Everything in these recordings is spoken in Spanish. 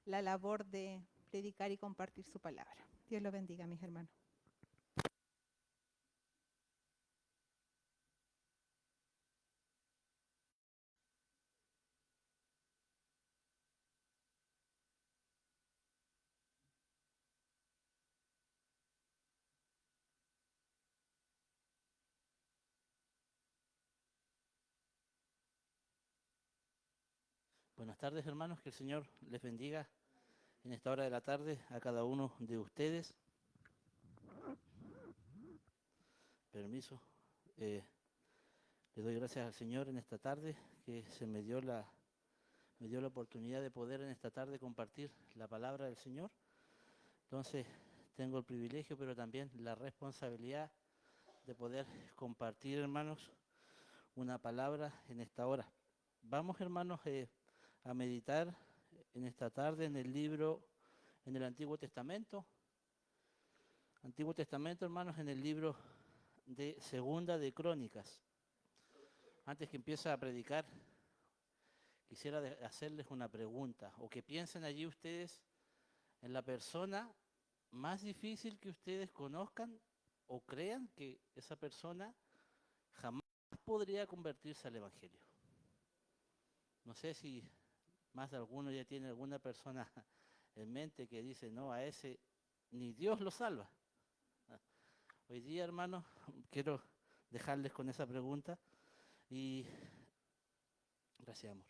la labor de predicar y compartir su palabra. Dios los bendiga, mis hermanos. Buenas tardes, hermanos, que el Señor les bendiga en esta hora de la tarde a cada uno de ustedes. Permiso. Le doy gracias al Señor en esta tarde que me dio la oportunidad de poder en esta tarde compartir la palabra del Señor. Entonces, tengo el privilegio, pero también la responsabilidad de poder compartir, hermanos, una palabra en esta hora. Vamos, hermanos, a meditar en esta tarde en el libro, en el Antiguo Testamento. Antiguo Testamento, hermanos, en el libro de Segunda de Crónicas. Antes que empiece a predicar, quisiera hacerles una pregunta, o que piensen allí ustedes en la persona más difícil que ustedes conozcan o crean que esa persona jamás podría convertirse al Evangelio. No sé si más de alguno ya tiene alguna persona en mente que dice, no, a ese ni Dios lo salva. Hoy día, hermanos, quiero dejarles con esa pregunta y gracias, amor.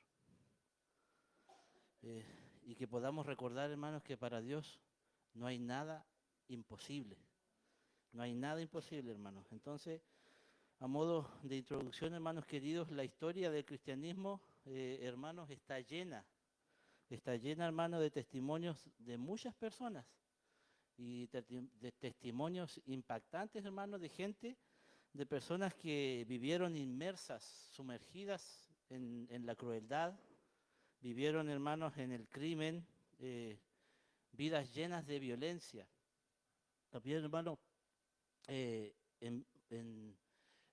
Eh, y que podamos recordar, hermanos, que para Dios no hay nada imposible. No hay nada imposible, hermanos. Entonces, a modo de introducción, hermanos queridos, la historia del cristianismo, hermanos, está llena, hermanos, de testimonios de muchas personas y de testimonios impactantes, hermanos, de gente, de personas que vivieron inmersas, sumergidas en la crueldad, vivieron, hermanos, en el crimen, eh, vidas llenas de violencia. También, hermanos, eh, en, en-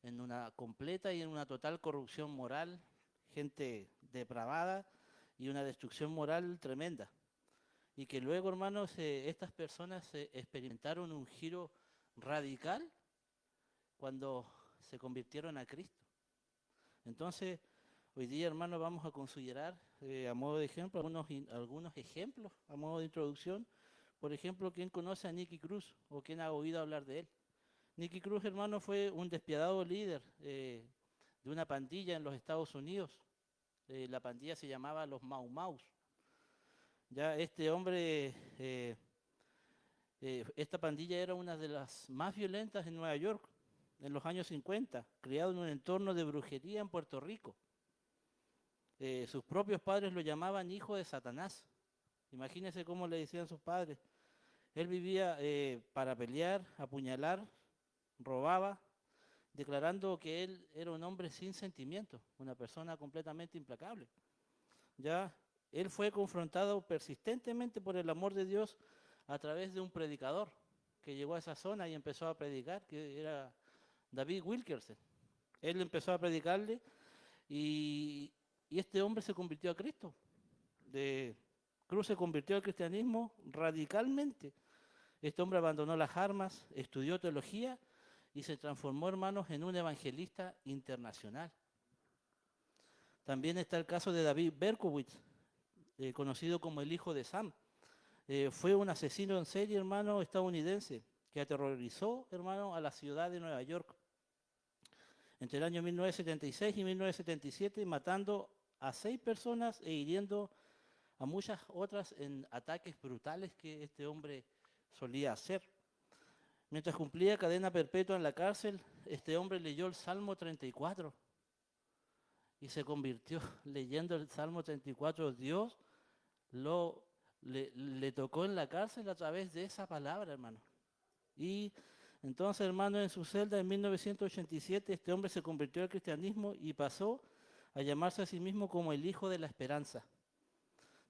en una completa y en una total corrupción moral, gente depravada y una destrucción moral tremenda. Y que luego, hermanos, estas personas experimentaron un giro radical cuando se convirtieron a Cristo. Entonces, hoy día, hermanos, vamos a considerar, a modo de ejemplo, algunos ejemplos, a modo de introducción. Por ejemplo, ¿quién conoce a Nicky Cruz o quién ha oído hablar de él? Nicky Cruz, hermano, fue un despiadado líder de una pandilla en los Estados Unidos. La pandilla se llamaba los Mau Maus. Ya este hombre, esta pandilla era una de las más violentas en Nueva York en los años 50, criado en un entorno de brujería en Puerto Rico. Sus propios padres lo llamaban hijo de Satanás. Imagínense cómo le decían sus padres. Él vivía para pelear, apuñalar, robaba, declarando que él era un hombre sin sentimientos, una persona completamente implacable. Ya él fue confrontado persistentemente por el amor de Dios a través de un predicador que llegó a esa zona y empezó a predicar, que era David Wilkerson. Él empezó a predicarle y, y este hombre se convirtió a Cristo. De Cruz se convirtió al cristianismo radicalmente. Este hombre abandonó las armas, estudió teología y se transformó, hermanos, en un evangelista internacional. También está el caso de David Berkowitz, conocido como el hijo de Sam. Fue un asesino en serie, hermano, estadounidense, que aterrorizó, hermano, a la ciudad de Nueva York entre el año 1976 y 1977, matando a 6 personas e hiriendo a muchas otras en ataques brutales que este hombre solía hacer. Mientras cumplía cadena perpetua en la cárcel, este hombre leyó el Salmo 34 y se convirtió leyendo el Salmo 34. Dios le tocó en la cárcel a través de esa palabra, hermano. Y entonces, hermano, en su celda en 1987, este hombre se convirtió al cristianismo y pasó a llamarse a sí mismo como el Hijo de la Esperanza,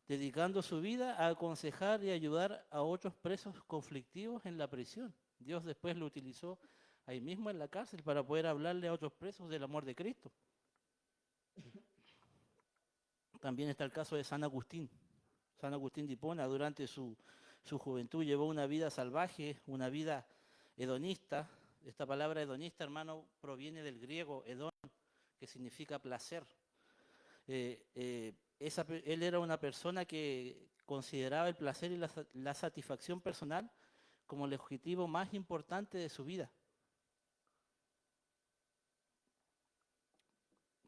dedicando su vida a aconsejar y ayudar a otros presos conflictivos en la prisión. Dios después lo utilizó ahí mismo en la cárcel para poder hablarle a otros presos del amor de Cristo. También está el caso de San Agustín. San Agustín de Hipona durante su juventud llevó una vida salvaje, una vida hedonista. Esta palabra hedonista, hermano, proviene del griego hedón, que significa placer. Él era una persona que consideraba el placer y la satisfacción personal como el objetivo más importante de su vida.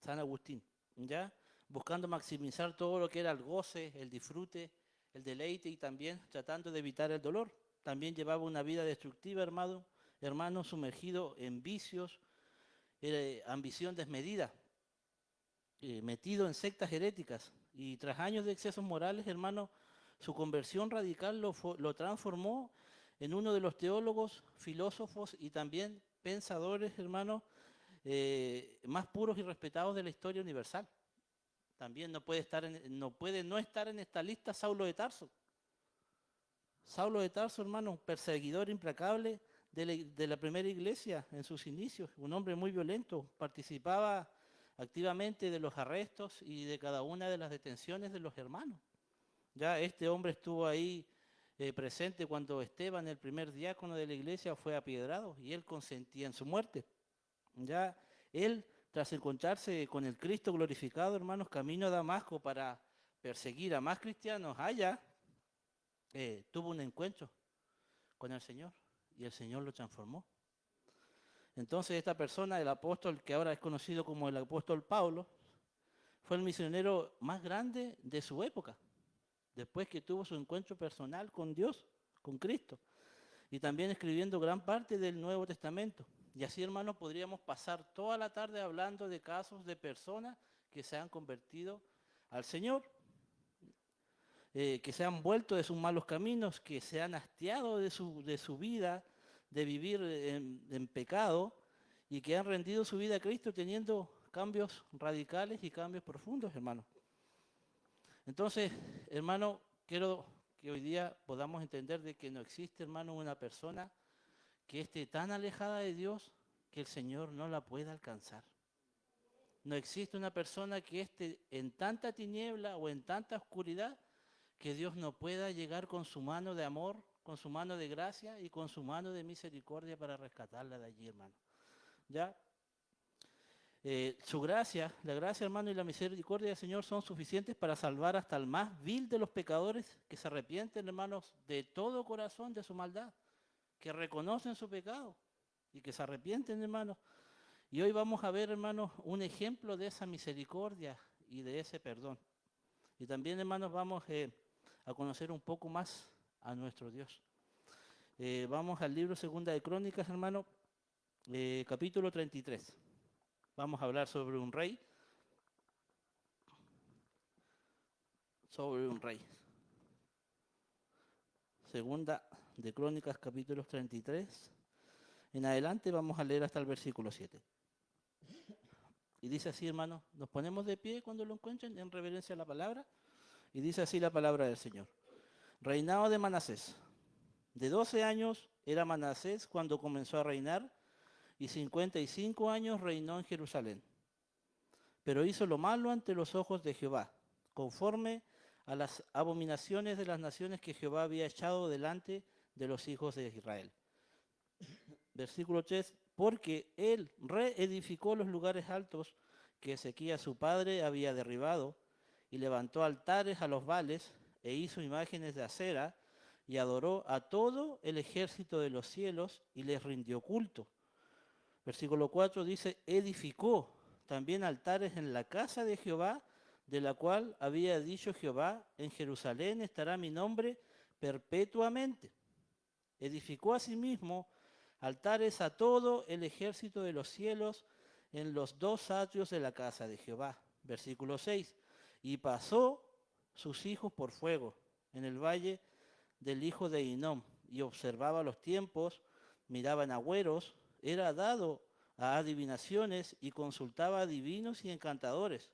San Agustín, ¿ya? Buscando maximizar todo lo que era el goce, el disfrute, el deleite y también tratando de evitar el dolor. También llevaba una vida destructiva, hermano, sumergido en vicios, ambición desmedida, metido en sectas heréticas. Y tras años de excesos morales, hermano, su conversión radical lo transformó en uno de los teólogos, filósofos y también pensadores, hermano, más puros y respetados de la historia universal. También no puede no estar en esta lista Saulo de Tarso. Saulo de Tarso, hermano, un perseguidor implacable de la primera iglesia en sus inicios, un hombre muy violento, participaba activamente de los arrestos y de cada una de las detenciones de los hermanos. Ya este hombre estuvo ahí presente cuando Esteban, el primer diácono de la iglesia, fue apiedrado y él consentía en su muerte. Ya él, tras encontrarse con el Cristo glorificado, hermanos, camino a Damasco para perseguir a más cristianos allá, tuvo un encuentro con el Señor y el Señor lo transformó. Entonces esta persona, el apóstol que ahora es conocido como el apóstol Pablo, fue el misionero más grande de su época, después que tuvo su encuentro personal con Dios, con Cristo, y también escribiendo gran parte del Nuevo Testamento. Y así, hermanos, podríamos pasar toda la tarde hablando de casos de personas que se han convertido al Señor, que se han vuelto de sus malos caminos, que se han hastiado de su vida, de vivir en pecado, y que han rendido su vida a Cristo teniendo cambios radicales y cambios profundos, hermano. Entonces, hermano, quiero que hoy día podamos entender de que no existe, hermano, una persona que esté tan alejada de Dios que el Señor no la pueda alcanzar. No existe una persona que esté en tanta tiniebla o en tanta oscuridad que Dios no pueda llegar con su mano de amor, con su mano de gracia y con su mano de misericordia para rescatarla de allí, hermano. ¿Ya? Su gracia, la gracia, hermano, y la misericordia del Señor son suficientes para salvar hasta el más vil de los pecadores que se arrepienten, hermanos, de todo corazón de su maldad, que reconocen su pecado y que se arrepienten, hermanos. Y hoy vamos a ver, hermanos, un ejemplo de esa misericordia y de ese perdón. Y también, hermanos, vamos a conocer un poco más a nuestro Dios. Vamos al libro Segunda de Crónicas, hermano, capítulo 33. Vamos a hablar sobre un rey. Sobre un rey. Segunda de Crónicas, capítulos 33. En adelante vamos a leer hasta el versículo 7. Y dice así, hermano, nos ponemos de pie cuando lo encuentren en reverencia a la palabra. Y dice así la palabra del Señor. Reinado de Manasés. De 12 años era Manasés cuando comenzó a reinar, y 55 años reinó en Jerusalén. Pero hizo lo malo ante los ojos de Jehová, conforme a las abominaciones de las naciones que Jehová había echado delante de los hijos de Israel. Versículo 3, porque él reedificó los lugares altos que Ezequías su padre había derribado, y levantó altares a los Baales, e hizo imágenes de acera, y adoró a todo el ejército de los cielos, y les rindió culto. Versículo 4 dice, edificó también altares en la casa de Jehová, de la cual había dicho Jehová, en Jerusalén estará mi nombre perpetuamente. Edificó asimismo altares a todo el ejército de los cielos en los 2 atrios de la casa de Jehová. Versículo 6, y pasó sus hijos por fuego en el valle del hijo de Hinnom, y observaba los tiempos, miraba en agüeros, era dado a adivinaciones y consultaba a divinos y encantadores.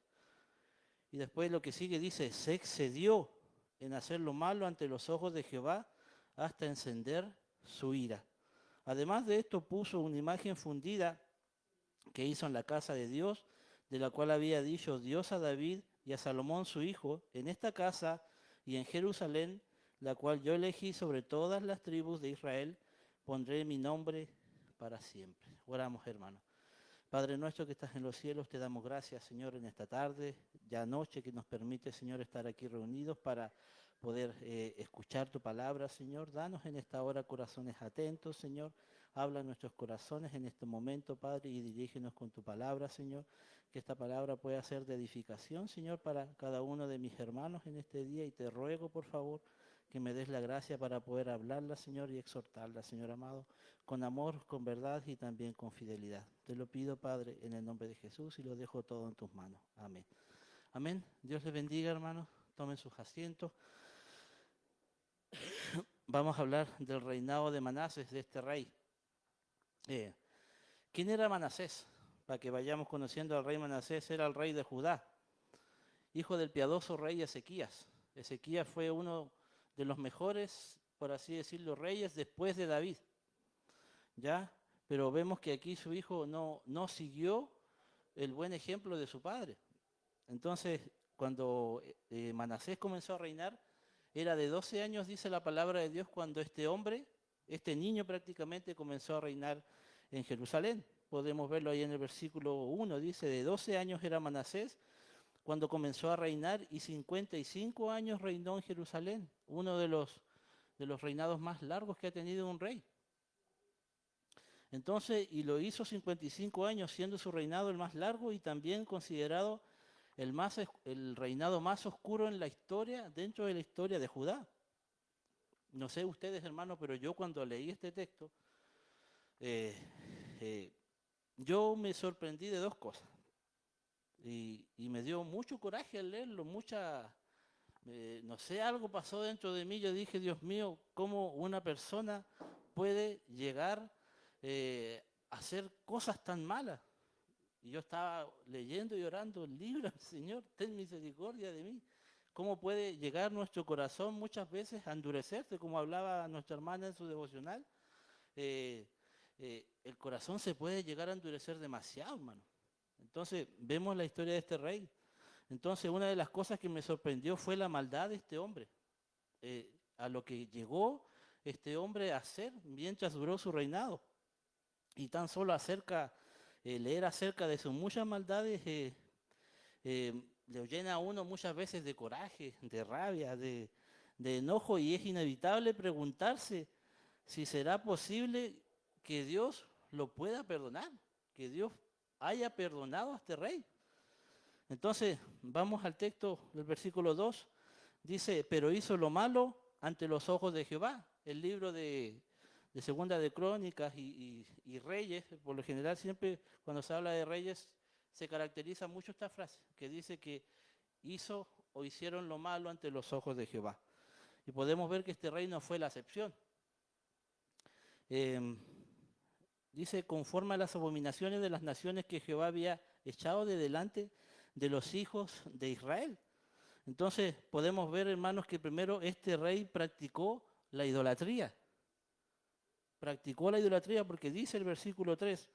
Y después lo que sigue dice, se excedió en hacer lo malo ante los ojos de Jehová hasta encender su ira. Además de esto puso una imagen fundida que hizo en la casa de Dios, de la cual había dicho Dios a David y a Salomón su hijo, en esta casa y en Jerusalén, la cual yo elegí sobre todas las tribus de Israel, pondré mi nombre para siempre. Oramos, hermanos. Padre nuestro que estás en los cielos, te damos gracias, Señor, en esta tarde, ya noche, que nos permite, Señor, estar aquí reunidos para poder escuchar tu palabra, Señor. Danos en esta hora corazones atentos, Señor. Habla en nuestros corazones en este momento, Padre, y dirígenos con tu palabra, Señor. Que esta palabra pueda ser de edificación, Señor, para cada uno de mis hermanos en este día. Y te ruego, por favor, que me des la gracia para poder hablarla, Señor, y exhortarla, Señor amado, con amor, con verdad y también con fidelidad. Te lo pido, Padre, en el nombre de Jesús, y lo dejo todo en tus manos. Amén. Amén. Dios les bendiga, hermanos. Tomen sus asientos. Vamos a hablar del reinado de Manasés, de este rey. ¿Quién era Manasés? Para que vayamos conociendo al rey Manasés, era el rey de Judá, hijo del piadoso rey Ezequías. Ezequías fue uno de los mejores, por así decirlo, reyes después de David. ¿Ya? Pero vemos que aquí su hijo no siguió el buen ejemplo de su padre. Entonces, cuando Manasés comenzó a reinar, era de 12 años, dice la palabra de Dios, cuando este hombre, este niño prácticamente comenzó a reinar en Jerusalén. Podemos verlo ahí en el versículo 1, dice, de 12 años era Manasés cuando comenzó a reinar y 55 años reinó en Jerusalén, uno de los reinados más largos que ha tenido un rey. Entonces, y lo hizo 55 años, siendo su reinado el más largo y también considerado el reinado más oscuro en la historia, dentro de la historia de Judá. No sé ustedes, hermanos, pero yo cuando leí este texto, yo me sorprendí de dos cosas. Y me dio mucho coraje al leerlo, no sé, algo pasó dentro de mí. Yo dije, Dios mío, ¿cómo una persona puede llegar a hacer cosas tan malas? Y yo estaba leyendo y orando, líbrame, Señor, ten misericordia de mí. ¿Cómo puede llegar nuestro corazón muchas veces a endurecerse, como hablaba nuestra hermana en su devocional? El corazón se puede llegar a endurecer demasiado, hermano. Entonces, vemos la historia de este rey. Entonces, una de las cosas que me sorprendió fue la maldad de este hombre. A lo que llegó este hombre a hacer mientras duró su reinado. Y tan solo leer acerca de sus muchas maldades le llena a uno muchas veces de coraje, de rabia, de enojo, y es inevitable preguntarse si será posible que Dios lo pueda perdonar, que Dios haya perdonado a este rey. Entonces, vamos al texto del versículo 2. Dice, pero hizo lo malo ante los ojos de Jehová. El libro de Segunda de Crónicas y Reyes, por lo general siempre cuando se habla de reyes, se caracteriza mucho esta frase, que dice que hizo o hicieron lo malo ante los ojos de Jehová. Y podemos ver que este rey no fue la excepción. Dice, conforme a las abominaciones de las naciones que Jehová había echado de delante de los hijos de Israel. Entonces podemos ver, hermanos, que primero este rey practicó la idolatría. Practicó la idolatría porque dice el versículo 3,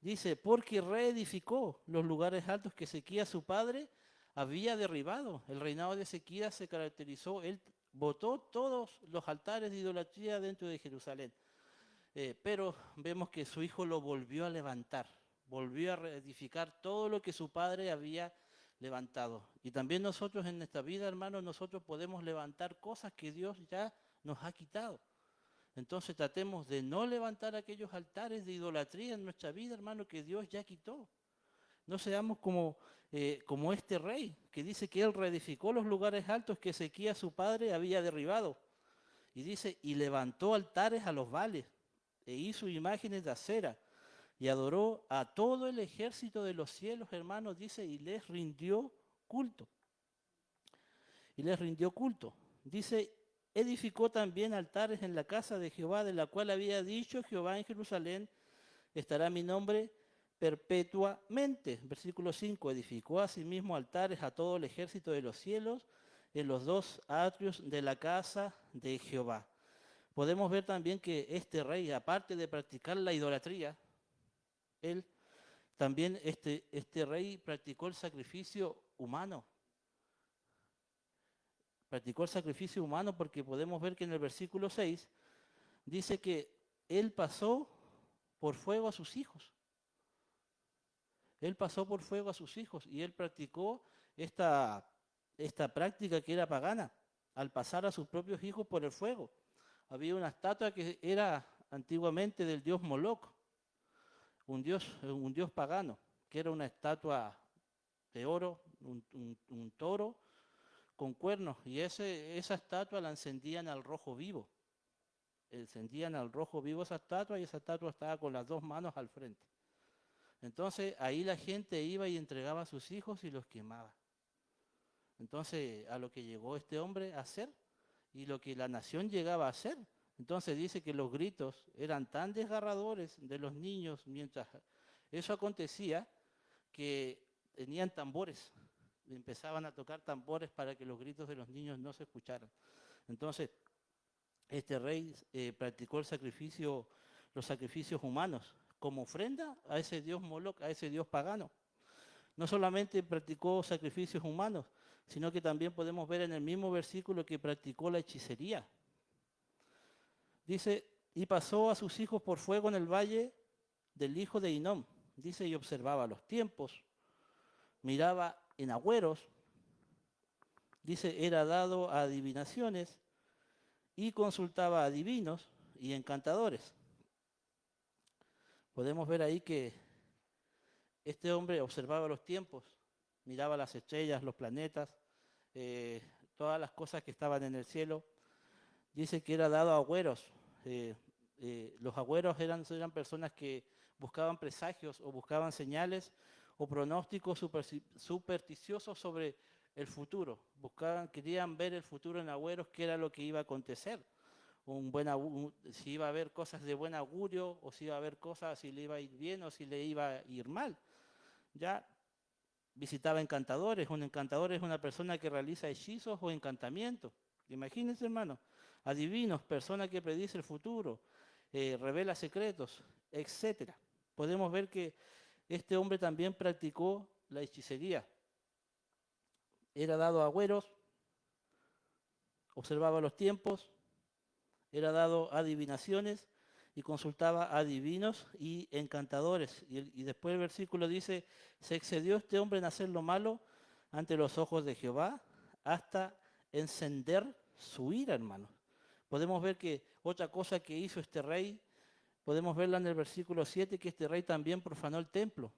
dice, porque reedificó los lugares altos que Ezequías su padre había derribado. El reinado de Ezequías se caracterizó, él botó todos los altares de idolatría dentro de Jerusalén. Pero vemos que su hijo lo volvió a levantar, volvió a reedificar todo lo que su padre había levantado. Y también nosotros en esta vida, hermanos, nosotros podemos levantar cosas que Dios ya nos ha quitado. Entonces tratemos de no levantar aquellos altares de idolatría en nuestra vida, hermano, que Dios ya quitó. No seamos como este rey, que dice que él reedificó los lugares altos que Ezequías su padre había derribado. Y dice, y levantó altares a los Baales, e hizo imágenes de acera, y adoró a todo el ejército de los cielos, hermanos, dice, y les rindió culto. Y les rindió culto. Dice, edificó también altares en la casa de Jehová, de la cual había dicho Jehová en Jerusalén, estará mi nombre perpetuamente. Versículo 5, edificó asimismo altares a todo el ejército de los cielos en los dos atrios de la casa de Jehová. Podemos ver también que este rey, aparte de practicar la idolatría, él también, este rey practicó el sacrificio humano. Practicó el sacrificio humano porque podemos ver que en el versículo 6 dice que él pasó por fuego a sus hijos. Él pasó por fuego a sus hijos y él practicó esta práctica que era pagana al pasar a sus propios hijos por el fuego. Había una estatua que era antiguamente del dios Moloch, un dios pagano, que era una estatua de oro, un toro con cuernos, y esa estatua la encendían al rojo vivo. Encendían al rojo vivo esa estatua y esa estatua estaba con las dos manos al frente. Entonces ahí la gente iba y entregaba a sus hijos y los quemaba. Entonces a lo que llegó este hombre a hacer y lo que la nación llegaba a hacer. Entonces dice que los gritos eran tan desgarradores de los niños mientras eso acontecía que tenían tambores, empezaban a tocar tambores para que los gritos de los niños no se escucharan. Entonces este rey practicó los sacrificios humanos como ofrenda a ese dios Moloch, a ese dios pagano. No solamente practicó sacrificios humanos, sino que también podemos ver en el mismo versículo que practicó la hechicería. Dice, y pasó a sus hijos por fuego en el valle del hijo de Hinnom. Dice, y observaba los tiempos, miraba en agüeros. Dice, era dado a adivinaciones y consultaba a adivinos y encantadores. Podemos ver ahí que este hombre observaba los tiempos, miraba las estrellas, los planetas, todas las cosas que estaban en el cielo. Dice que era dado a agüeros. Los agüeros eran personas que buscaban presagios o buscaban señales o pronósticos supersticiosos sobre el futuro. Querían ver el futuro en agüeros, qué era lo que iba a acontecer. Si iba a haber cosas de buen augurio o si iba a haber cosas, si le iba a ir bien o si le iba a ir mal. Ya visitaba encantadores. Un encantador es una persona que realiza hechizos o encantamientos. Imagínense, hermano, adivinos, persona que predice el futuro, revela secretos, etcétera. Podemos ver que este hombre también practicó la hechicería. Era dado a agüeros, observaba los tiempos, era dado a adivinaciones y consultaba a adivinos y encantadores. Y después el versículo dice, se excedió este hombre en hacer lo malo ante los ojos de Jehová hasta encender su ira, hermanos. Podemos ver que otra cosa que hizo este rey, podemos verla en el versículo 7, que este rey también profanó el templo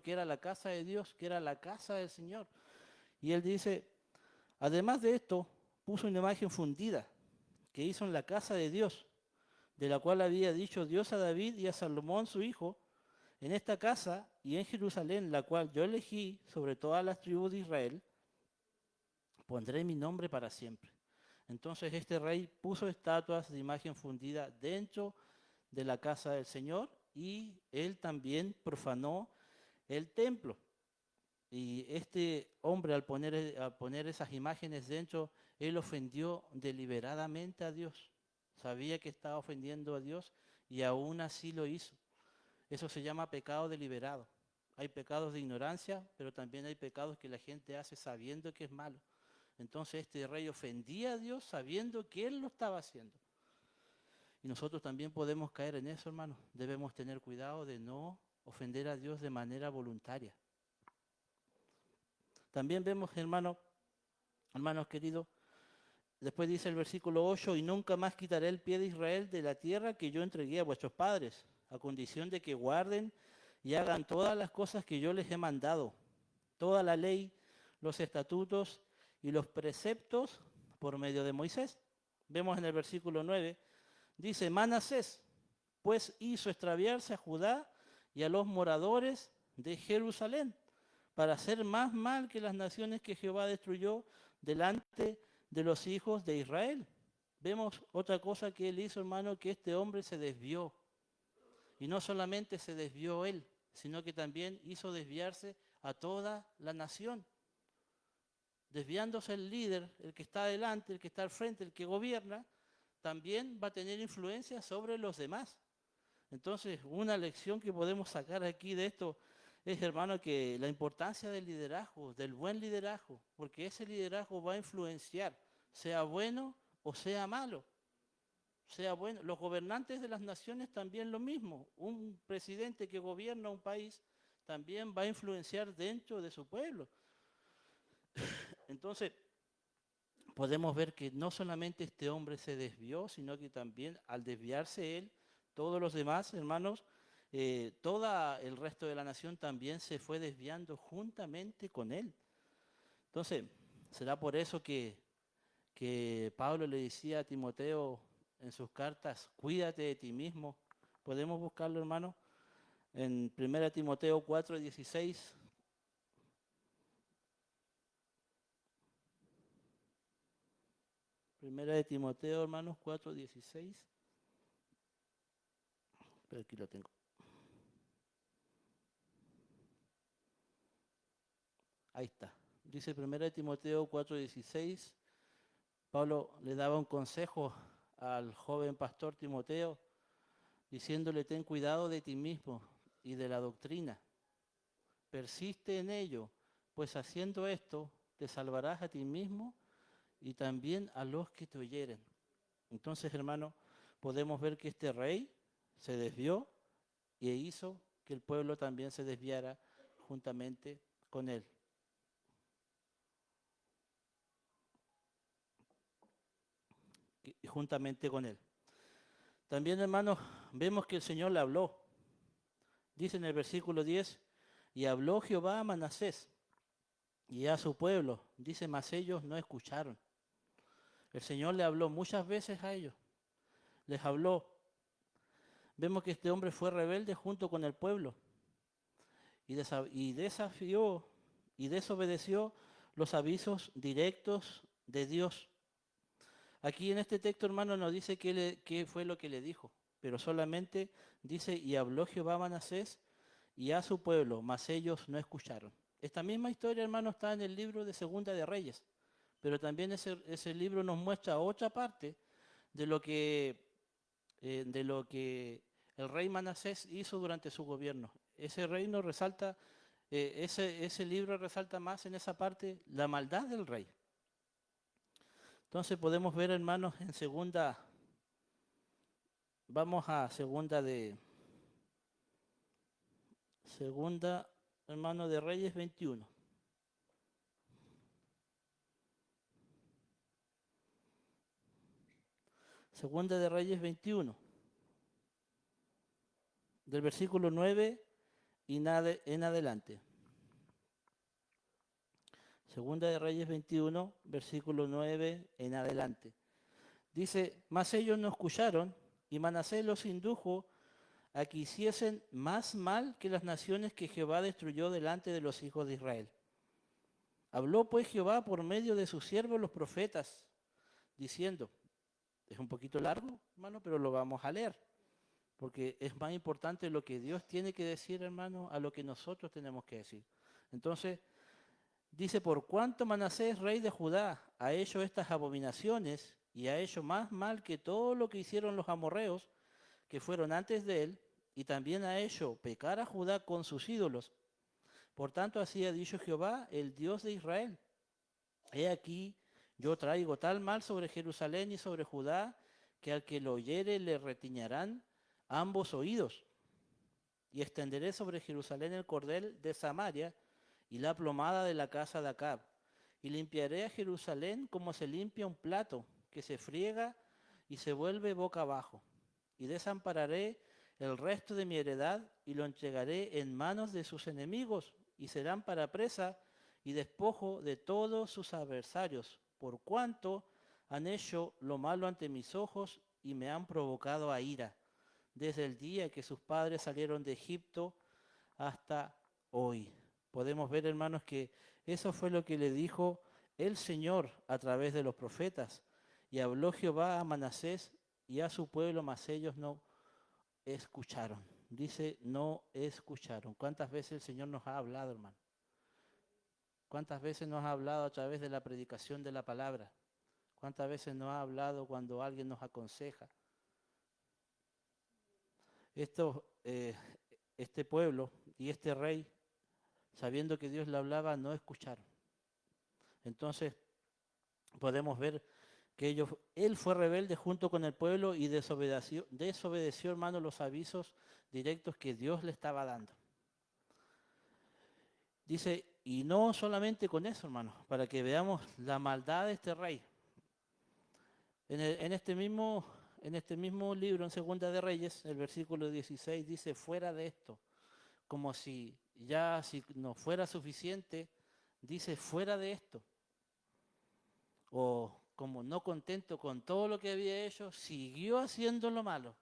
que era la casa de Dios, que era la casa del Señor. Y él dice, además de esto, puso una imagen fundida que hizo en la casa de Dios, de la cual había dicho Dios a David y a Salomón su hijo, en esta casa y en Jerusalén, la cual yo elegí sobre todas las tribus de Israel, pondré mi nombre para siempre. Entonces este rey puso estatuas de imagen fundida dentro de la casa del Señor y él también profanó el templo. Y este hombre al poner esas imágenes dentro, él ofendió deliberadamente a Dios. Sabía que estaba ofendiendo a Dios y aún así lo hizo. Eso se llama pecado deliberado. Hay pecados de ignorancia, pero también hay pecados que la gente hace sabiendo que es malo. Entonces este rey ofendía a Dios sabiendo que él lo estaba haciendo. Y nosotros también podemos caer en eso, hermanos. Debemos tener cuidado de no ofender a Dios de manera voluntaria. También vemos, hermanos queridos, después dice el versículo 8, y nunca más quitaré el pie de Israel de la tierra que yo entregué a vuestros padres, a condición de que guarden y hagan todas las cosas que yo les he mandado, toda la ley, los estatutos y los preceptos por medio de Moisés. Vemos en el versículo 9, dice, Manasés, pues hizo extraviarse a Judá y a los moradores de Jerusalén, para hacer más mal que las naciones que Jehová destruyó delante de los hijos de Israel. Vemos otra cosa que él hizo, hermano, que este hombre se desvió. Y no solamente se desvió él, sino que también hizo desviarse a toda la nación. Desviándose el líder, el que está adelante, el que está al frente, el que gobierna, también va a tener influencia sobre los demás. Entonces, una lección que podemos sacar aquí de esto es, hermano, que la importancia del liderazgo, del buen liderazgo, porque ese liderazgo va a influenciar, sea bueno o sea malo. Sea bueno. Los gobernantes de las naciones también lo mismo. Un presidente que gobierna un país también va a influenciar dentro de su pueblo. Entonces, podemos ver que no solamente este hombre se desvió, sino que también al desviarse él, todos los demás hermanos, todo el resto de la nación también se fue desviando juntamente con él. Entonces, será por eso que Pablo le decía a Timoteo en sus cartas, cuídate de ti mismo. Podemos buscarlo, hermano, en 1 Timoteo 4:16. Primera de Timoteo, hermanos, 4:16. Pero aquí lo tengo. Ahí está. Dice 1 de Timoteo 4:16. Pablo le daba un consejo al joven pastor Timoteo, diciéndole, ten cuidado de ti mismo y de la doctrina. Persiste en ello, pues haciendo esto te salvarás a ti mismo y también a los que te oyeren. Entonces, hermano, podemos ver que este rey se desvió e hizo que el pueblo también se desviara juntamente con él. Juntamente con él. También, hermanos, vemos que el Señor le habló. Dice en el versículo 10, y habló Jehová a Manasés y a su pueblo. Dice, mas ellos no escucharon. El Señor le habló muchas veces a ellos. Les habló. Vemos que este hombre fue rebelde junto con el pueblo y desafió y desobedeció los avisos directos de Dios. Aquí en este texto, hermano, no dice qué fue lo que le dijo, pero solamente dice, y habló Jehová a Manasés y a su pueblo, mas ellos no escucharon. Esta misma historia, hermano, está en el libro de Segunda de Reyes, pero también ese libro nos muestra otra parte de de lo que el rey Manasés hizo durante su gobierno. Ese reino resalta, ese libro resalta más en esa parte la maldad del rey. Entonces podemos ver, hermanos, en segunda, vamos a segunda, hermano, de Reyes 21. Segunda de Reyes 21, del versículo 9 y en adelante. Segunda de Reyes 21, versículo 9 en adelante. Dice, mas ellos no escucharon, y Manasés los indujo a que hiciesen más mal que las naciones que Jehová destruyó delante de los hijos de Israel. Habló pues Jehová por medio de sus siervos los profetas, diciendo, es un poquito largo, hermano, pero lo vamos a leer, porque es más importante lo que Dios tiene que decir, hermano, a lo que nosotros tenemos que decir. Entonces, dice, por cuanto Manasés, rey de Judá, ha hecho estas abominaciones y ha hecho más mal que todo lo que hicieron los amorreos, que fueron antes de él, y también ha hecho pecar a Judá con sus ídolos. Por tanto, así ha dicho Jehová, el Dios de Israel. He aquí, yo traigo tal mal sobre Jerusalén y sobre Judá, que al que lo oyere le retiñarán ambos oídos. Y extenderé sobre Jerusalén el cordel de Samaria y la plomada de la casa de Acab. Y limpiaré a Jerusalén como se limpia un plato, que se friega y se vuelve boca abajo. Y desampararé el resto de mi heredad y lo entregaré en manos de sus enemigos, y serán para presa y despojo de todos sus adversarios, por cuanto han hecho lo malo ante mis ojos y me han provocado a ira, desde el día que sus padres salieron de Egipto hasta hoy. Podemos ver, hermanos, que eso fue lo que le dijo el Señor a través de los profetas. Y habló Jehová a Manasés y a su pueblo, mas ellos no escucharon. Dice, no escucharon. ¿Cuántas veces el Señor nos ha hablado, hermano? ¿Cuántas veces nos ha hablado a través de la predicación de la palabra? ¿Cuántas veces nos ha hablado cuando alguien nos aconseja? Este pueblo y este rey sabiendo que Dios le hablaba, no escucharon. Entonces podemos ver que él fue rebelde junto con el pueblo y desobedeció, hermano, los avisos directos que Dios le estaba dando. Dice, y no solamente con eso, hermano, para que veamos la maldad de este rey. En este mismo libro, en Segunda de Reyes, el versículo 16 dice, fuera de esto, como si no fuera suficiente, dice, fuera de esto. O como no contento con todo lo que había hecho, siguió haciendo lo malo.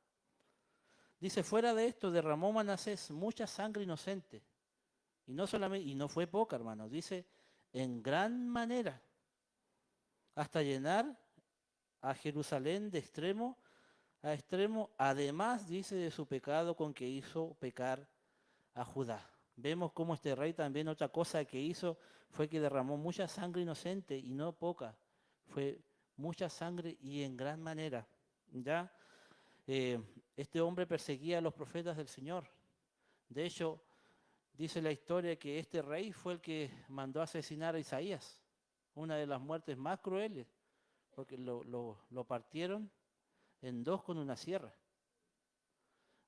Dice, fuera de esto derramó Manasés mucha sangre inocente. Y no solamente, y no fue poca, hermano, dice, en gran manera, hasta llenar a Jerusalén de extremo a extremo, además, dice, de su pecado con que hizo pecar a Judá. Vemos cómo este rey también otra cosa que hizo fue que derramó mucha sangre inocente y no poca. Fue mucha sangre y en gran manera. ¿Ya? Este hombre perseguía a los profetas del Señor. De hecho, dice la historia que este rey fue el que mandó asesinar a Isaías, una de las muertes más crueles, porque lo partieron en dos con una sierra.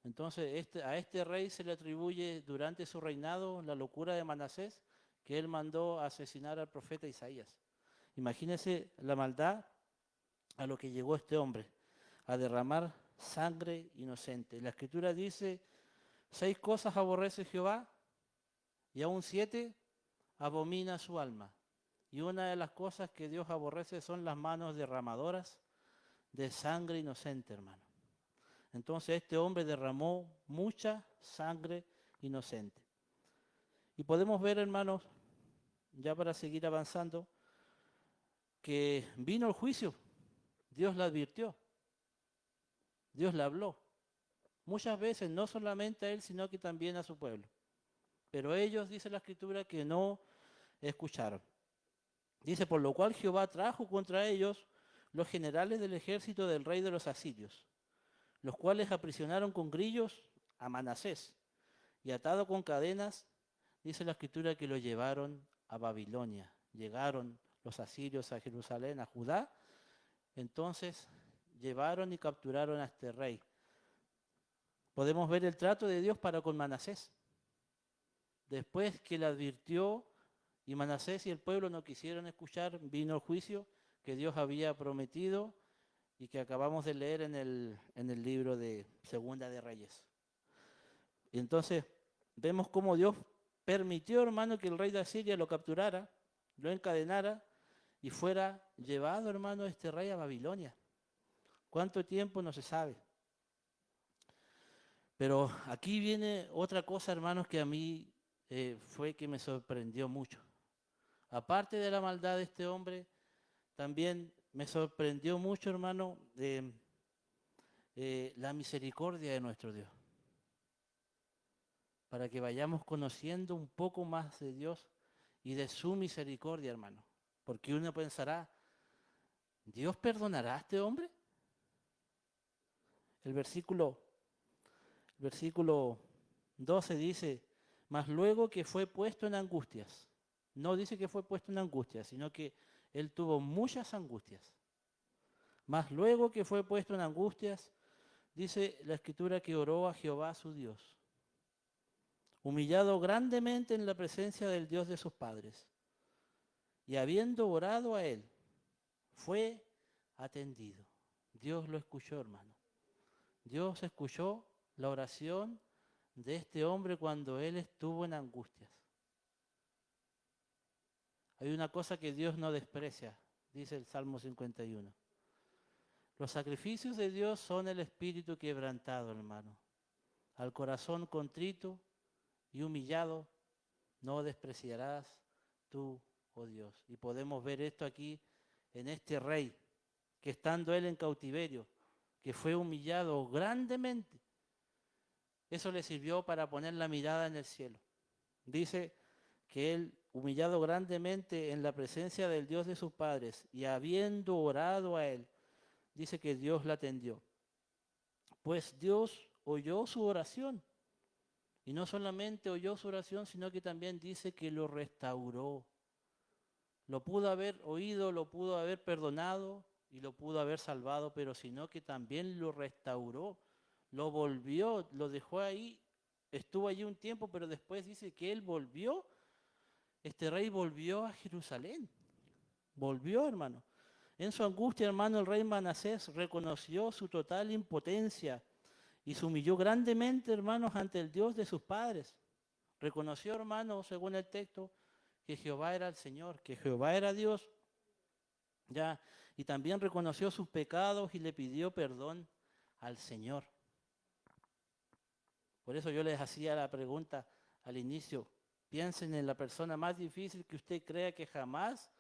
Entonces a este rey se le atribuye durante su reinado la locura de Manasés, que él mandó a asesinar al profeta Isaías. Imagínense la maldad a lo que llegó este hombre, a derramar sangre inocente. La Escritura dice, 6 cosas aborrece Jehová y aún 7 abomina su alma. Y una de las cosas que Dios aborrece son las manos derramadoras de sangre inocente, hermano. Entonces este hombre derramó mucha sangre inocente. Y podemos ver, hermanos, ya para seguir avanzando, que vino el juicio. Dios le advirtió. Dios le habló. Muchas veces, no solamente a él, sino que también a su pueblo. Pero ellos, dice la Escritura, que no escucharon. Dice, por lo cual Jehová trajo contra ellos los generales del ejército del rey de los asirios, los cuales aprisionaron con grillos a Manasés, y atado con cadenas, dice la Escritura que lo llevaron a Babilonia. Llegaron los asirios a Jerusalén, a Judá, entonces llevaron y capturaron a este rey. Podemos ver el trato de Dios para con Manasés. Después que le advirtió y Manasés y el pueblo no quisieron escuchar, vino el juicio que Dios había prometido y que acabamos de leer en el libro de Segunda de Reyes. Y entonces vemos cómo Dios permitió, hermano, que el rey de Asiria lo capturara, lo encadenara y fuera llevado, hermano, este rey a Babilonia. ¿Cuánto tiempo? No se sabe. Pero aquí viene otra cosa, hermanos, que a mí fue que me sorprendió mucho. Aparte de la maldad de este hombre, también me sorprendió mucho, hermano, la misericordia de nuestro Dios. Para que vayamos conociendo un poco más de Dios y de su misericordia, hermano. Porque uno pensará, ¿Dios perdonará a este hombre? El versículo 12 dice, mas luego que fue puesto en angustias. No dice que fue puesto en angustias, sino que él tuvo muchas angustias. Mas luego que fue puesto en angustias, dice la Escritura que oró a Jehová su Dios, humillado grandemente en la presencia del Dios de sus padres. Y habiendo orado a él, fue atendido. Dios lo escuchó, hermano. Dios escuchó la oración de este hombre cuando él estuvo en angustias. Hay una cosa que Dios no desprecia, dice el Salmo 51. Los sacrificios de Dios son el espíritu quebrantado, hermano. Al corazón contrito y humillado no despreciarás tú, oh Dios. Y podemos ver esto aquí en este rey, que estando él en cautiverio, que fue humillado grandemente, eso le sirvió para poner la mirada en el cielo. Dice que él, humillado grandemente en la presencia del Dios de sus padres, y habiendo orado a él, dice que Dios la atendió. Pues Dios oyó su oración Y no solamente oyó su oración, sino que también dice que lo restauró. Lo pudo haber oído, lo pudo haber perdonado y lo pudo haber salvado, pero sino que también lo restauró, lo volvió, lo dejó ahí, estuvo allí un tiempo, pero después dice que él volvió, este rey volvió a Jerusalén, volvió, hermano. En su angustia, hermano, el rey Manasés reconoció su total impotencia y se humilló grandemente, hermanos, ante el Dios de sus padres. Reconoció, hermanos, según el texto, que Jehová era el Señor, que Jehová era Dios, ya, y también reconoció sus pecados y le pidió perdón al Señor. Por eso yo les hacía la pregunta al inicio, piensen en la persona más difícil que usted crea que jamás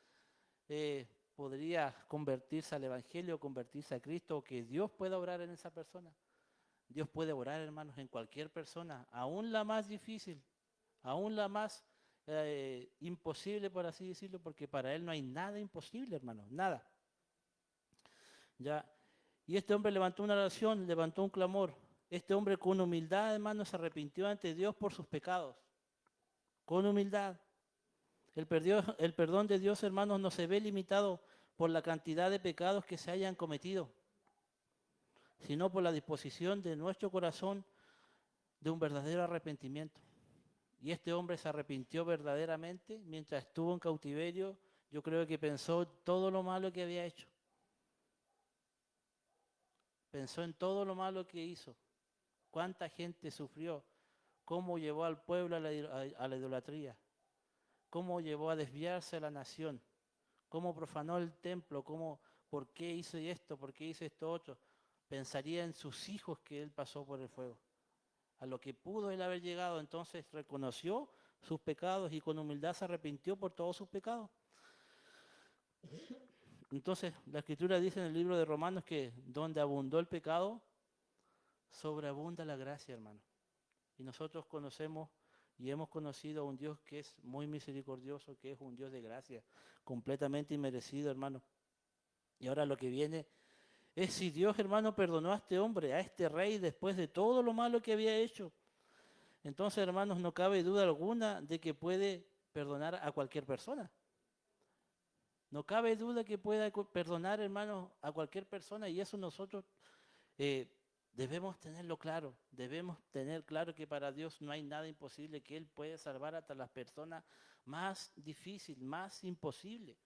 podría convertirse al Evangelio, convertirse a Cristo, o que Dios pueda obrar en esa persona. Dios puede orar, hermanos, en cualquier persona, aún la más difícil, aún la más imposible, por así decirlo, porque para Él no hay nada imposible, hermanos, nada. Ya. Y este hombre levantó una oración, levantó un clamor. Este hombre con humildad, hermanos, se arrepintió ante Dios por sus pecados. Con humildad. El perdón de Dios, hermanos, no se ve limitado por la cantidad de pecados que se hayan cometido, sino por la disposición de nuestro corazón de un verdadero arrepentimiento. Y este hombre se arrepintió verdaderamente mientras estuvo en cautiverio. Yo creo que pensó todo lo malo que había hecho. Pensó en todo lo malo que hizo. Cuánta gente sufrió. Cómo llevó al pueblo a la idolatría. Cómo llevó a desviarse a la nación. Cómo profanó el templo. ¿Por qué hizo esto? ¿Por qué hizo esto otro? Pensaría en sus hijos que él pasó por el fuego. A lo que pudo él haber llegado, entonces reconoció sus pecados y con humildad se arrepintió por todos sus pecados. Entonces la Escritura dice en el libro de Romanos que donde abundó el pecado, sobreabunda la gracia, hermano. Y nosotros conocemos y hemos conocido a un Dios que es muy misericordioso, que es un Dios de gracia, completamente inmerecido, hermano. Y ahora lo que viene es si Dios, hermano, perdonó a este hombre, a este rey, después de todo lo malo que había hecho. Entonces, hermanos, no cabe duda alguna de que puede perdonar a cualquier persona. No cabe duda que pueda perdonar, hermanos, a cualquier persona, y eso nosotros debemos tenerlo claro. Debemos tener claro que para Dios no hay nada imposible, que Él puede salvar hasta las personas más difíciles, más imposibles.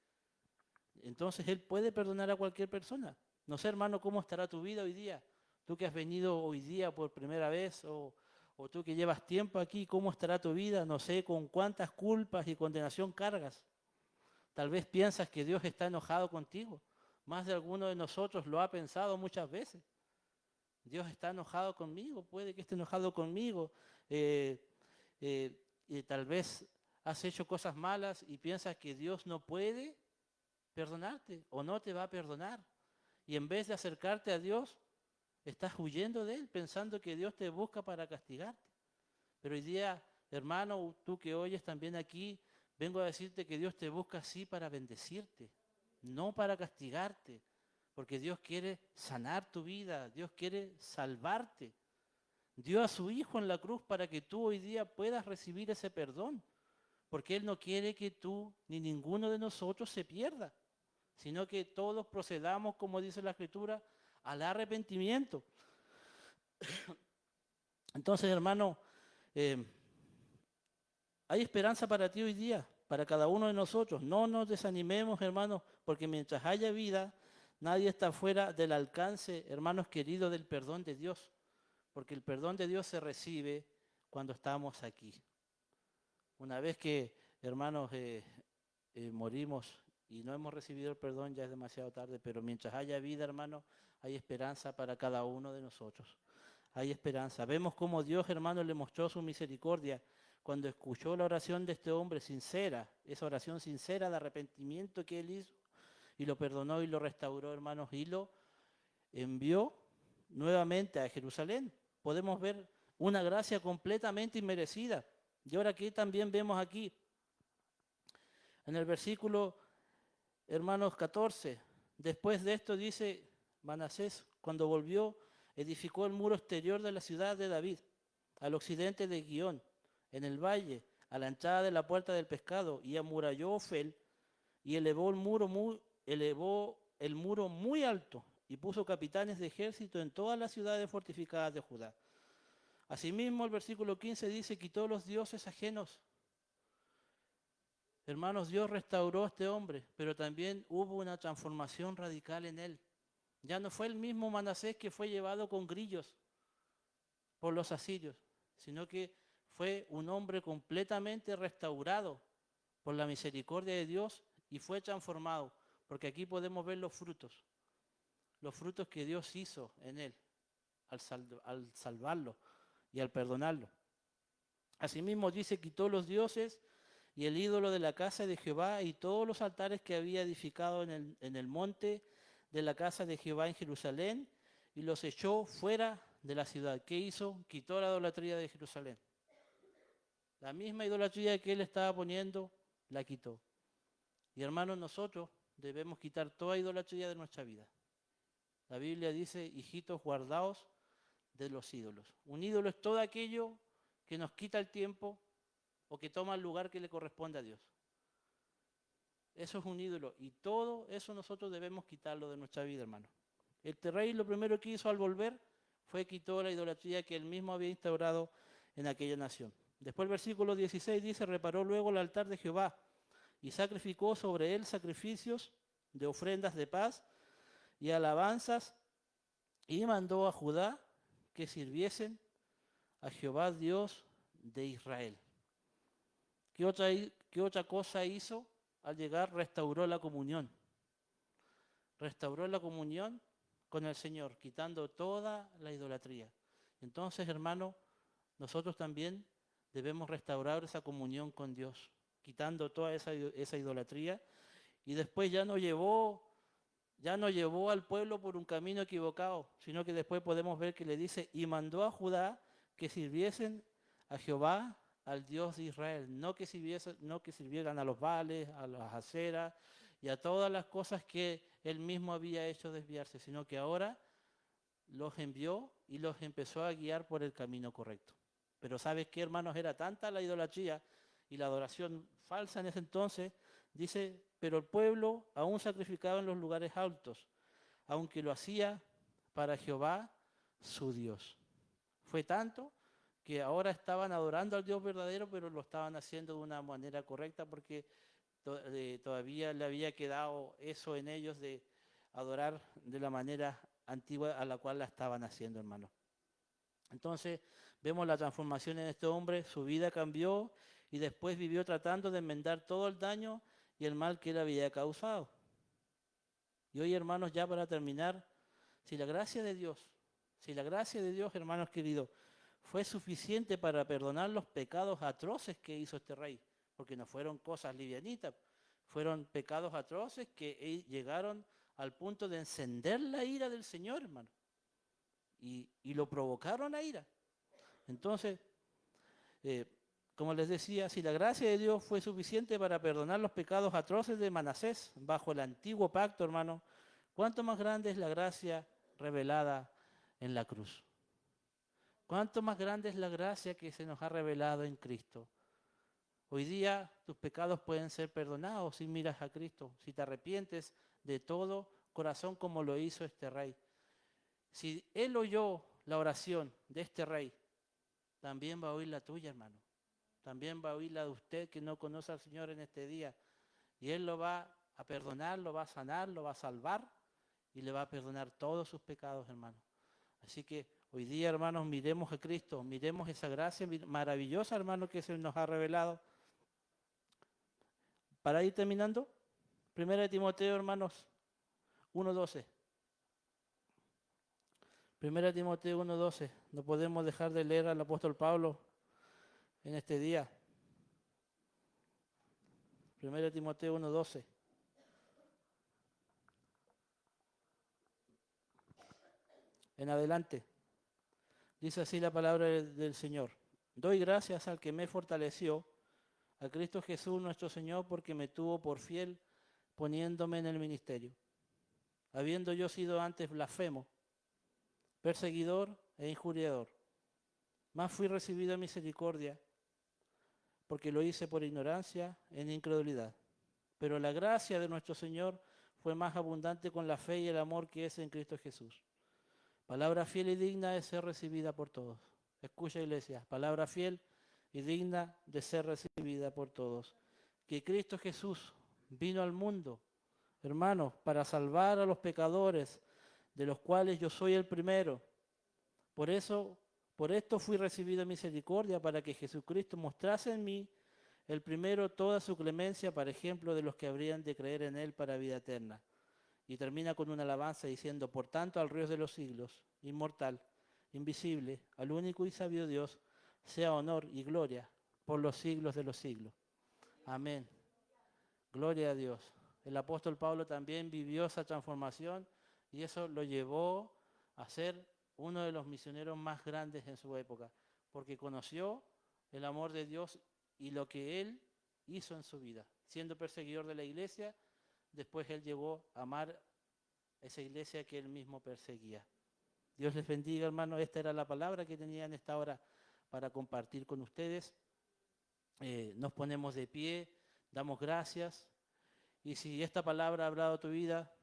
Entonces Él puede perdonar a cualquier persona. No sé, hermano, cómo estará tu vida hoy día. Tú que has venido hoy día por primera vez o tú que llevas tiempo aquí, ¿cómo estará tu vida? No sé con cuántas culpas y condenación cargas. Tal vez piensas que Dios está enojado contigo. Más de alguno de nosotros lo ha pensado muchas veces. Dios está enojado conmigo, puede que esté enojado conmigo. Tal vez has hecho cosas malas y piensas que Dios no puede perdonarte o no te va a perdonar. Y en vez de acercarte a Dios, estás huyendo de Él, pensando que Dios te busca para castigarte. Pero hoy día, hermano, tú que oyes también aquí, vengo a decirte que Dios te busca así para bendecirte, no para castigarte. Porque Dios quiere sanar tu vida, Dios quiere salvarte. Dio a su Hijo en la cruz para que tú hoy día puedas recibir ese perdón. Porque Él no quiere que tú ni ninguno de nosotros se pierda, sino que todos procedamos, como dice la Escritura, al arrepentimiento. Entonces, hermano, hay esperanza para ti hoy día, para cada uno de nosotros. No nos desanimemos, hermanos, porque mientras haya vida, nadie está fuera del alcance, hermanos queridos, del perdón de Dios. Porque el perdón de Dios se recibe cuando estamos aquí. Una vez que, hermanos, morimos y no hemos recibido el perdón, ya es demasiado tarde, pero mientras haya vida, hermano, hay esperanza para cada uno de nosotros. Hay esperanza. Vemos cómo Dios, hermano, le mostró su misericordia cuando escuchó la oración de este hombre sincera, esa oración sincera de arrepentimiento que él hizo, y lo perdonó y lo restauró, hermanos, y lo envió nuevamente a Jerusalén. Podemos ver una gracia completamente inmerecida. Y ahora aquí también vemos aquí, en el versículo, hermanos, 14, después de esto dice Manasés, cuando volvió, edificó el muro exterior de la ciudad de David. al occidente de Gihón, en el valle, a la entrada de la puerta del pescado, y amuralló Ofel, y elevó el muro muy alto, y puso capitanes de ejército en todas las ciudades fortificadas de Judá. Asimismo, el versículo 15 dice, quitó los dioses ajenos. Hermanos, Dios restauró a este hombre, pero también hubo una transformación radical en él. Ya no fue el mismo Manasés que fue llevado con grillos por los asirios, sino que fue un hombre completamente restaurado por la misericordia de Dios y fue transformado, porque aquí podemos ver los frutos que Dios hizo en él al salvarlo y al perdonarlo. Asimismo dice, quitó los dioses y el ídolo de la casa de Jehová y todos los altares que había edificado en el monte de la casa de Jehová en Jerusalén y los echó fuera de la ciudad. ¿Qué hizo? Quitó la idolatría de Jerusalén. La misma idolatría que él estaba poniendo, la quitó. Y hermanos, nosotros debemos quitar toda idolatría de nuestra vida. La Biblia dice, hijitos, guardaos de los ídolos. Un ídolo es todo aquello que nos quita el tiempo o que toma el lugar que le corresponde a Dios. Eso es un ídolo y todo eso nosotros debemos quitarlo de nuestra vida, hermano. El rey lo primero que hizo al volver fue quitó la idolatría que él mismo había instaurado en aquella nación. Después el versículo 16 dice, reparó luego el altar de Jehová y sacrificó sobre él sacrificios de ofrendas de paz y alabanzas y mandó a Judá que sirviesen a Jehová Dios de Israel. ¿Qué otra cosa hizo? Al llegar restauró la comunión. Restauró la comunión con el Señor, quitando toda la idolatría. Entonces, hermano, nosotros también debemos restaurar esa comunión con Dios, quitando toda esa idolatría. Y después ya no llevó al pueblo por un camino equivocado, sino que después podemos ver que le dice, y mandó a Judá que sirviesen a Jehová, al Dios de Israel, no que sirvieran a los Baales, a las aceras y a todas las cosas que él mismo había hecho desviarse, sino que ahora los envió y los empezó a guiar por el camino correcto. Pero ¿sabes qué, hermanos? Era tanta la idolatría y la adoración falsa en ese entonces, dice, pero el pueblo aún sacrificaba en los lugares altos, aunque lo hacía para Jehová su Dios. Fue tanto que ahora estaban adorando al Dios verdadero, pero lo estaban haciendo de una manera correcta porque todavía le había quedado eso en ellos de adorar de la manera antigua a la cual la estaban haciendo, hermano. Entonces vemos la transformación en este hombre, su vida cambió y después vivió tratando de enmendar todo el daño y el mal que él había causado. Y hoy, hermanos, ya para terminar, si la gracia de Dios, hermanos queridos, fue suficiente para perdonar los pecados atroces que hizo este rey, porque no fueron cosas livianitas, fueron pecados atroces que llegaron al punto de encender la ira del Señor, hermano, y lo provocaron a ira. Entonces, como les decía, si la gracia de Dios fue suficiente para perdonar los pecados atroces de Manasés bajo el antiguo pacto, hermano, ¿cuánto más grande es la gracia revelada en la cruz? ¿Cuánto más grande es la gracia que se nos ha revelado en Cristo? Hoy día tus pecados pueden ser perdonados si miras a Cristo, si te arrepientes de todo corazón como lo hizo este rey. Si él oyó la oración de este rey, también va a oír la tuya, hermano. También va a oír la de usted que no conoce al Señor en este día. Y él lo va a perdonar, lo va a sanar, lo va a salvar y le va a perdonar todos sus pecados, hermano. Así que hoy día, hermanos, miremos a Cristo, miremos esa gracia maravillosa, hermano, que se nos ha revelado. Para ir terminando, 1 Timoteo, hermanos, 1:12. 1 Timoteo 1:12. No podemos dejar de leer al apóstol Pablo en este día. 1 Timoteo 1:12. En adelante. Dice así la palabra del Señor. Doy gracias al que me fortaleció, a Cristo Jesús nuestro Señor, porque me tuvo por fiel poniéndome en el ministerio. Habiendo yo sido antes blasfemo, perseguidor e injuriador, más fui recibido en misericordia, porque lo hice por ignorancia en incredulidad. Pero la gracia de nuestro Señor fue más abundante con la fe y el amor que es en Cristo Jesús. Palabra fiel y digna de ser recibida por todos. Escucha, iglesia, palabra fiel y digna de ser recibida por todos. Que Cristo Jesús vino al mundo, hermanos, para salvar a los pecadores, de los cuales yo soy el primero. Por esto fui recibido en misericordia, para que Jesucristo mostrase en mí el primero toda su clemencia, para ejemplo de los que habrían de creer en él para vida eterna. Y termina con una alabanza diciendo: por tanto, al Dios de los siglos, inmortal, invisible, al único y sabio Dios, sea honor y gloria por los siglos de los siglos. Amén. Gloria a Dios. El apóstol Pablo también vivió esa transformación y eso lo llevó a ser uno de los misioneros más grandes en su época, porque conoció el amor de Dios y lo que él hizo en su vida. Siendo perseguidor de la iglesia, después él llegó a amar esa iglesia que él mismo perseguía. Dios les bendiga, hermanos. Esta era la palabra que tenía en esta hora para compartir con ustedes. Nos ponemos de pie, damos gracias. Y si esta palabra ha hablado tu vida,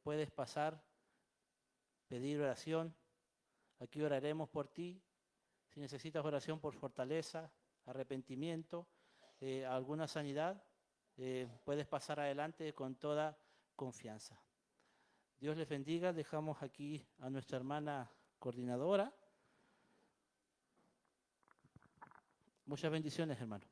puedes pasar, pedir oración. Aquí oraremos por ti. Si necesitas oración por fortaleza, arrepentimiento, alguna sanidad, puedes pasar adelante con toda confianza. Dios les bendiga. Dejamos aquí a nuestra hermana coordinadora. Muchas bendiciones, hermano.